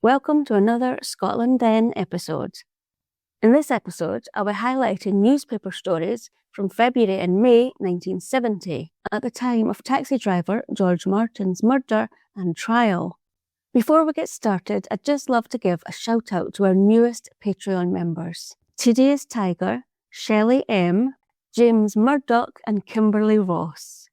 Welcome to another Scotland Then episode. In this episode, I'll be highlighting newspaper stories from February and May 1970, at the time of taxi driver George Martin's murder and trial. Before we get started, I'd just love to give a shout out to our newest Patreon members. Today's Tiger, Shelley M, James Murdoch and Kimberly Ross.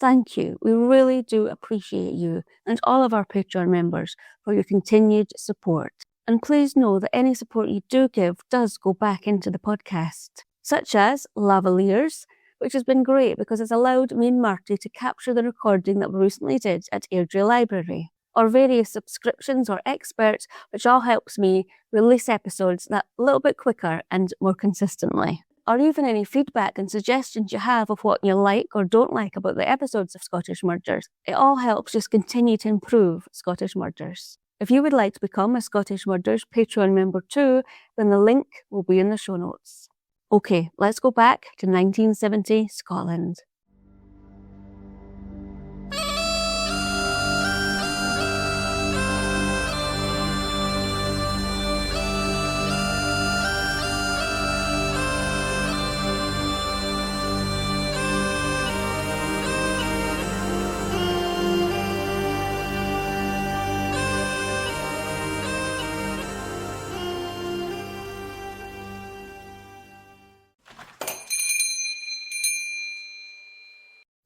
Thank you. We really do appreciate you and all of our Patreon members for your continued support. And please know that any support you do give does go back into the podcast, such as Lavaliers, which has been great because it's allowed me and Marty to capture the recording that we recently did at Airdrie Library, or various subscriptions or experts, which all helps me release episodes that little bit quicker and more consistently. Or even any feedback and suggestions you have of what you like or don't like about the episodes of Scottish Murders. It all helps just continue to improve Scottish Murders. If you would like to become a Scottish Murders Patreon member too, then the link will be in the show notes. Okay, let's go back to 1970 Scotland.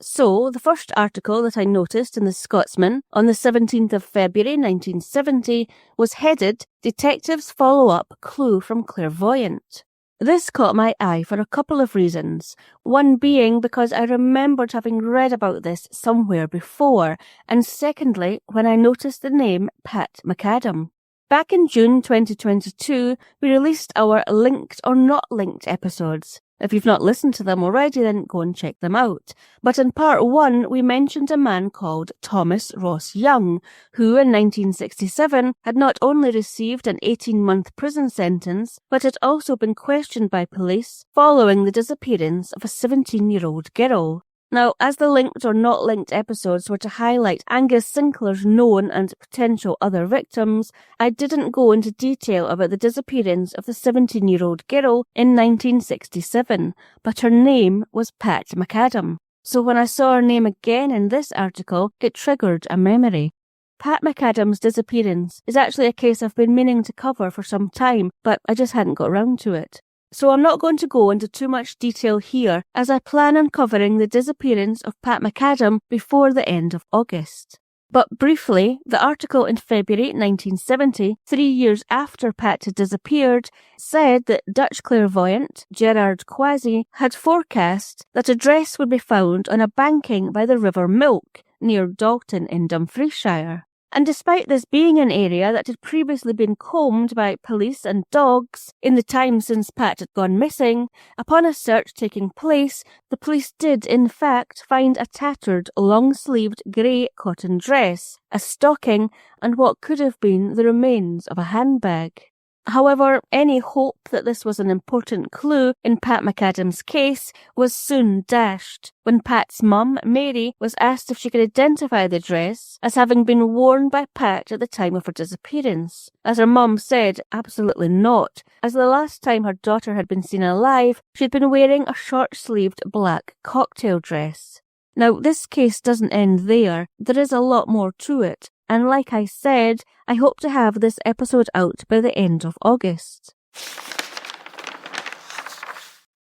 So, the first article that I noticed in the Scotsman on the 17th of February 1970 was headed, Detectives Follow Up Clue from Clairvoyant. This caught my eye for a couple of reasons. One being because I remembered having read about this somewhere before, and secondly, when I noticed the name Pat McAdam. Back in June 2022, we released our Linked or Not Linked episodes. If you've not listened to them already, then go and check them out. But in part 1, we mentioned a man called Thomas Ross Young, who in 1967 had not only received an 18-month prison sentence, but had also been questioned by police following the disappearance of a 17-year-old girl. Now, as the Linked or Not Linked episodes were to highlight Angus Sinclair's known and potential other victims, I didn't go into detail about the disappearance of the 17-year-old girl in 1967, but her name was Pat McAdam. So when I saw her name again in this article, it triggered a memory. Pat McAdam's disappearance is actually a case I've been meaning to cover for some time, but I just hadn't got around to it. So I'm not going to go into too much detail here, as I plan on covering the disappearance of Pat McAdam before the end of August. But briefly, the article in February 1970, 3 years after Pat had disappeared, said that Dutch clairvoyant Gerard Quasi had forecast that a dress would be found on a banking by the River Milk near Dalton in Dumfriesshire. And despite this being an area that had previously been combed by police and dogs in the time since Pat had gone missing, upon a search taking place, the police did in fact find a tattered, long-sleeved grey cotton dress, a stocking, and what could have been the remains of a handbag. However, any hope that this was an important clue in Pat McAdam's case was soon dashed when Pat's mum, Mary, was asked if she could identify the dress as having been worn by Pat at the time of her disappearance. As her mum said, absolutely not, as the last time her daughter had been seen alive, she had been wearing a short-sleeved black cocktail dress. Now, this case doesn't end there. There is a lot more to it. And like I said, I hope to have this episode out by the end of August.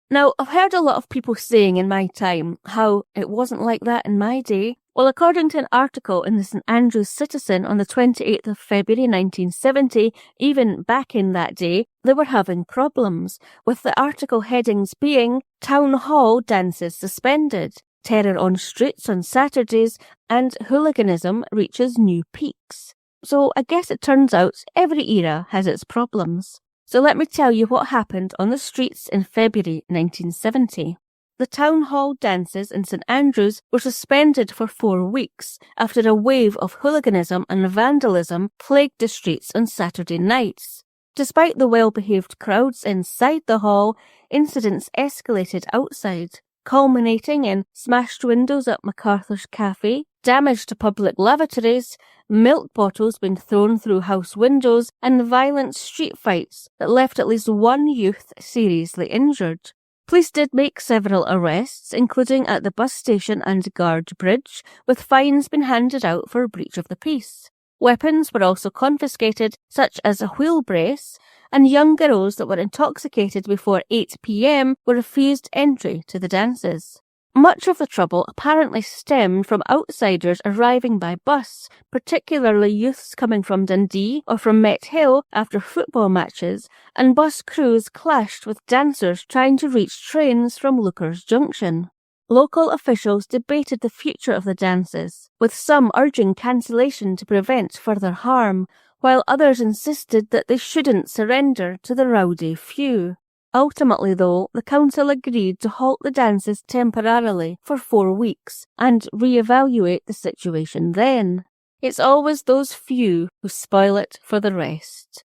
Now, I've heard a lot of people saying in my time how it wasn't like that in my day. Well, according to an article in the St Andrews Citizen on the 28th of February 1970, even back in that day, they were having problems, with the article headings being Town Hall Dances Suspended, Terror on Streets on Saturdays, and Hooliganism Reaches New Peaks. So I guess it turns out every era has its problems. So let me tell you what happened on the streets in February 1970. The town hall dances in St Andrews were suspended for 4 weeks after a wave of hooliganism and vandalism plagued the streets on Saturday nights. Despite the well-behaved crowds inside the hall, incidents escalated outside, culminating in smashed windows at MacArthur's Cafe, damage to public lavatories, milk bottles being thrown through house windows, and violent street fights that left at least one youth seriously injured. Police did make several arrests, including at the bus station and guard bridge, with fines being handed out for breach of the peace. Weapons were also confiscated, such as a wheel brace, and young girls that were intoxicated before 8 p.m. were refused entry to the dances. Much of the trouble apparently stemmed from outsiders arriving by bus, particularly youths coming from Dundee or from Met Hill after football matches, and bus crews clashed with dancers trying to reach trains from Lookers Junction. Local officials debated the future of the dances, with some urging cancellation to prevent further harm, while others insisted that they shouldn't surrender to the rowdy few. Ultimately, though, the council agreed to halt the dances temporarily for 4 weeks and re-evaluate the situation then. It's always those few who spoil it for the rest.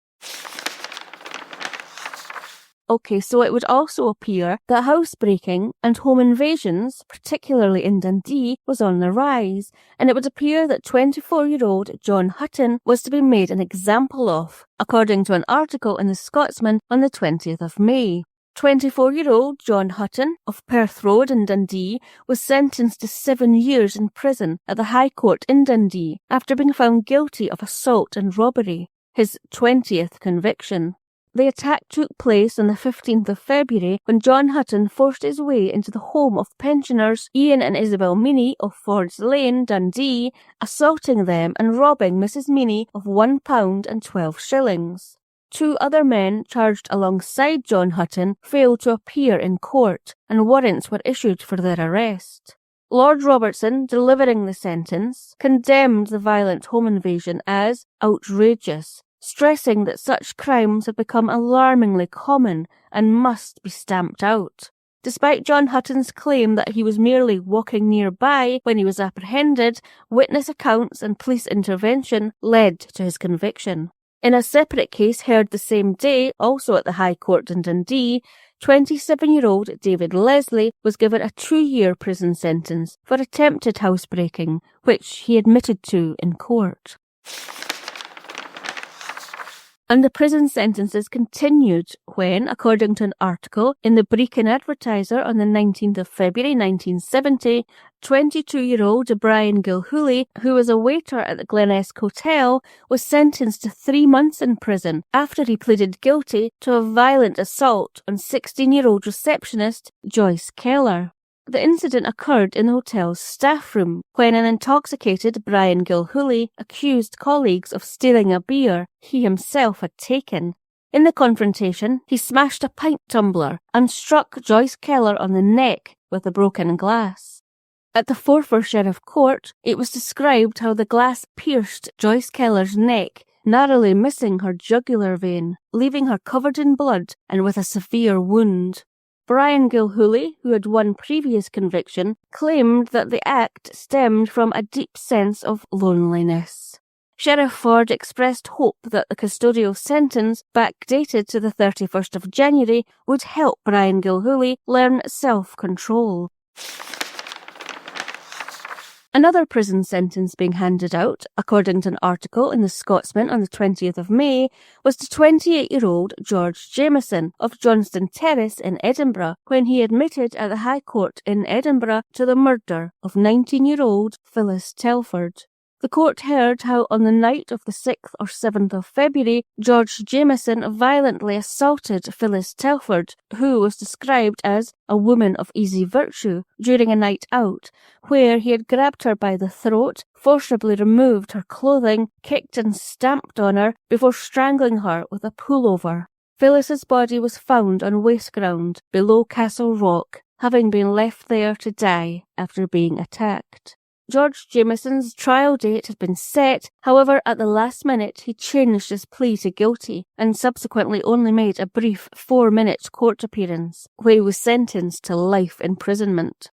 Okay, so it would also appear that housebreaking and home invasions, particularly in Dundee, was on the rise, and it would appear that 24-year-old John Hutton was to be made an example of, according to an article in the Scotsman on the 20th of May. 24-year-old John Hutton of Perth Road in Dundee was sentenced to 7 years in prison at the High Court in Dundee after being found guilty of assault and robbery, his 20th conviction. The attack took place on the 15th of February when John Hutton forced his way into the home of pensioners Ian and Isabel Meany of Ford's Lane, Dundee, assaulting them and robbing Mrs. Meany of £1 and 12 shillings. 2 other men charged alongside John Hutton failed to appear in court, and warrants were issued for their arrest. Lord Robertson, delivering the sentence, condemned the violent home invasion as outrageous, stressing that such crimes have become alarmingly common and must be stamped out. Despite John Hutton's claim that he was merely walking nearby when he was apprehended, witness accounts and police intervention led to his conviction. In a separate case heard the same day, also at the High Court in Dundee, 27-year-old David Leslie was given a 2-year prison sentence for attempted housebreaking, which he admitted to in court. And the prison sentences continued when, according to an article in the Brecon Advertiser on the 19th of February 1970, 22-year-old Brian Gilhooly, who was a waiter at the Glenesk Hotel, was sentenced to 3 months in prison after he pleaded guilty to a violent assault on 16-year-old receptionist Joyce Keller. The incident occurred in the hotel's staff room when an intoxicated Brian Gilhooly accused colleagues of stealing a beer he himself had taken. In the confrontation, he smashed a pint tumbler and struck Joyce Keller on the neck with a broken glass. At the Forfar Sheriff Court, it was described how the glass pierced Joyce Keller's neck, narrowly missing her jugular vein, leaving her covered in blood and with a severe wound. Brian Gilhooly, who had one previous conviction, claimed that the act stemmed from a deep sense of loneliness. Sheriff Ford expressed hope that the custodial sentence, backdated to the 31st of January, would help Brian Gilhooly learn self-control. Another prison sentence being handed out, according to an article in the Scotsman on the 20th of May, was to 28-year-old George Jameson of Johnston Terrace in Edinburgh, when he admitted at the High Court in Edinburgh to the murder of 19-year-old Phyllis Telford. The court heard how on the night of the 6th or 7th of February, George Jameson violently assaulted Phyllis Telford, who was described as a woman of easy virtue, during a night out, where he had grabbed her by the throat, forcibly removed her clothing, kicked and stamped on her before strangling her with a pullover. Phyllis's body was found on waste ground below Castle Rock, having been left there to die after being attacked. George Jameson's trial date had been set, however at the last minute he changed his plea to guilty and subsequently only made a brief 4-minute court appearance, where he was sentenced to life imprisonment.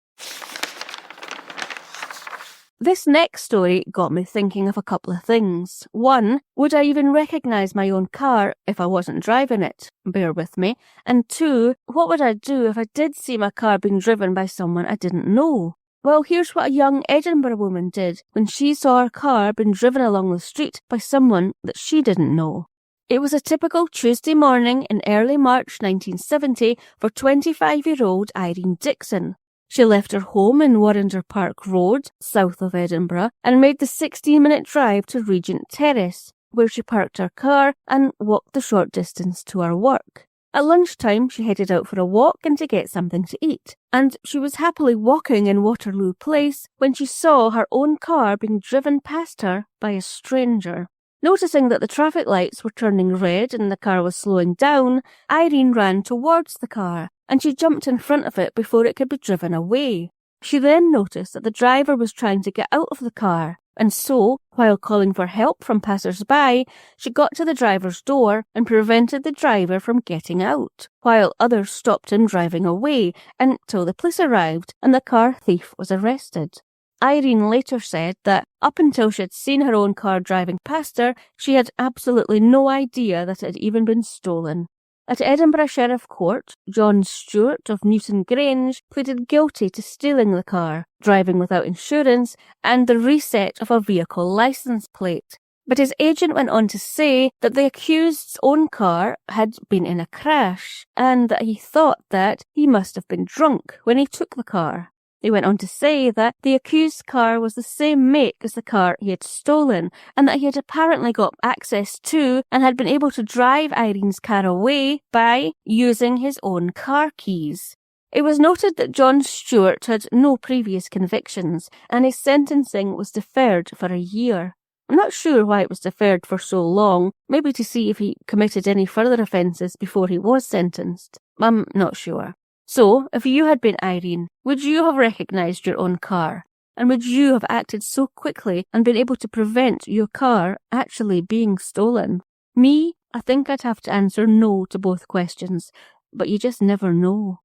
This next story got me thinking of a couple of things. 1, would I even recognise my own car if I wasn't driving it? Bear with me. And 2, what would I do if I did see my car being driven by someone I didn't know? Well, here's what a young Edinburgh woman did when she saw her car being driven along the street by someone that she didn't know. It was a typical Tuesday morning in early March 1970 for 25-year-old Irene Dixon. She left her home in Warrender Park Road, south of Edinburgh, and made the 16-minute drive to Regent Terrace, where she parked her car and walked the short distance to her work. At lunchtime, she headed out for a walk and to get something to eat, and she was happily walking in Waterloo Place when she saw her own car being driven past her by a stranger. Noticing that the traffic lights were turning red and the car was slowing down, Irene ran towards the car, and she jumped in front of it before it could be driven away. She then noticed that the driver was trying to get out of the car, and so, while calling for help from passers-by, she got to the driver's door and prevented the driver from getting out, while others stopped him driving away until the police arrived and the car thief was arrested. Irene later said that up until she had seen her own car driving past her, she had absolutely no idea that it had even been stolen. At Edinburgh Sheriff Court, John Stewart of Newton Grange pleaded guilty to stealing the car, driving without insurance, and the reset of a vehicle licence plate. But his agent went on to say that the accused's own car had been in a crash, and that he thought that he must have been drunk when he took the car. He went on to say that the accused's car was the same make as the car he had stolen, and that he had apparently got access to and had been able to drive Irene's car away by using his own car keys. It was noted that John Stewart had no previous convictions, and his sentencing was deferred for a year. I'm not sure why it was deferred for so long, maybe to see if he committed any further offences before he was sentenced. I'm not sure. So, if you had been Irene, would you have recognised your own car? And would you have acted so quickly and been able to prevent your car actually being stolen? Me, I think I'd have to answer no to both questions, but you just never know.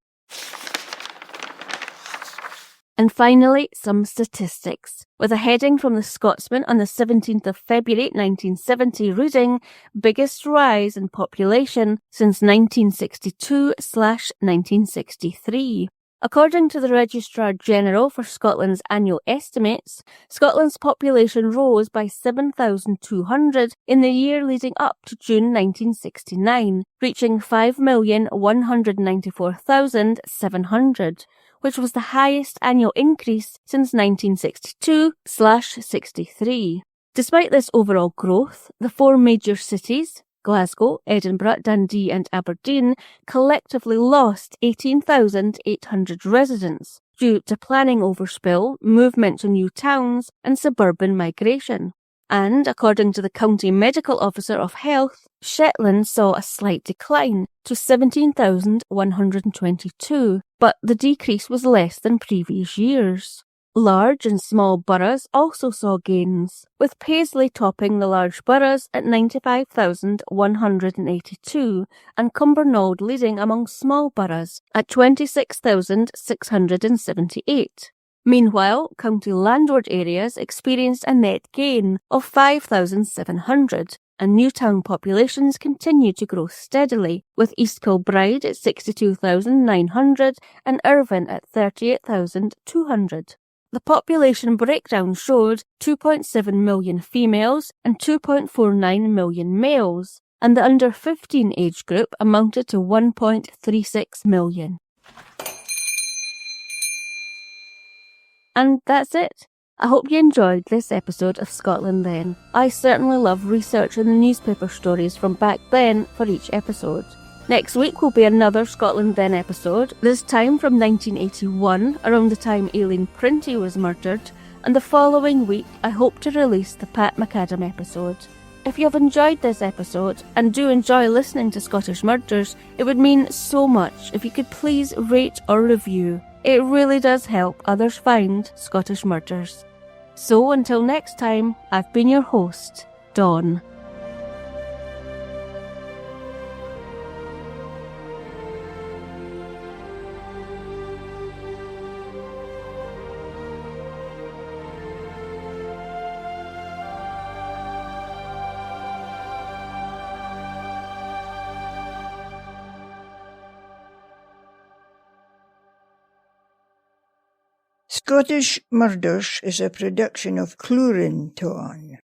And finally, some statistics, with a heading from the Scotsman on the 17th of February 1970 reading, biggest rise in population since 1962/1963. According to the Registrar General for Scotland's annual estimates, Scotland's population rose by 7,200 in the year leading up to June 1969, reaching 5,194,700. Which was the highest annual increase since 1962/63. Despite this overall growth, the four major cities, Glasgow, Edinburgh, Dundee and Aberdeen, collectively lost 18,800 residents due to planning overspill, movement to new towns and suburban migration. And, according to the County Medical Officer of Health, Shetland saw a slight decline to 17,122, but the decrease was less than previous years. Large and small boroughs also saw gains, with Paisley topping the large boroughs at 95,182 and Cumbernauld leading among small boroughs at 26,678. Meanwhile, county landward areas experienced a net gain of 5,700, and new town populations continue to grow steadily, with East Kilbride at 62,900 and Irvine at 38,200. The population breakdown showed 2.7 million females and 2.49 million males, and the under 15 age group amounted to 1.36 million. And that's it. I hope you enjoyed this episode of Scotland Then. I certainly love researching the newspaper stories from back then for each episode. Next week will be another Scotland Then episode, this time from 1981, around the time Aileen Printy was murdered, and the following week I hope to release the Pat McAdam episode. If you have enjoyed this episode and do enjoy listening to Scottish Murders, it would mean so much if you could please rate or review. It really does help others find Scottish Murders. So until next time, I've been your host, Dawn. Scottish Murders is a production of Clurinton.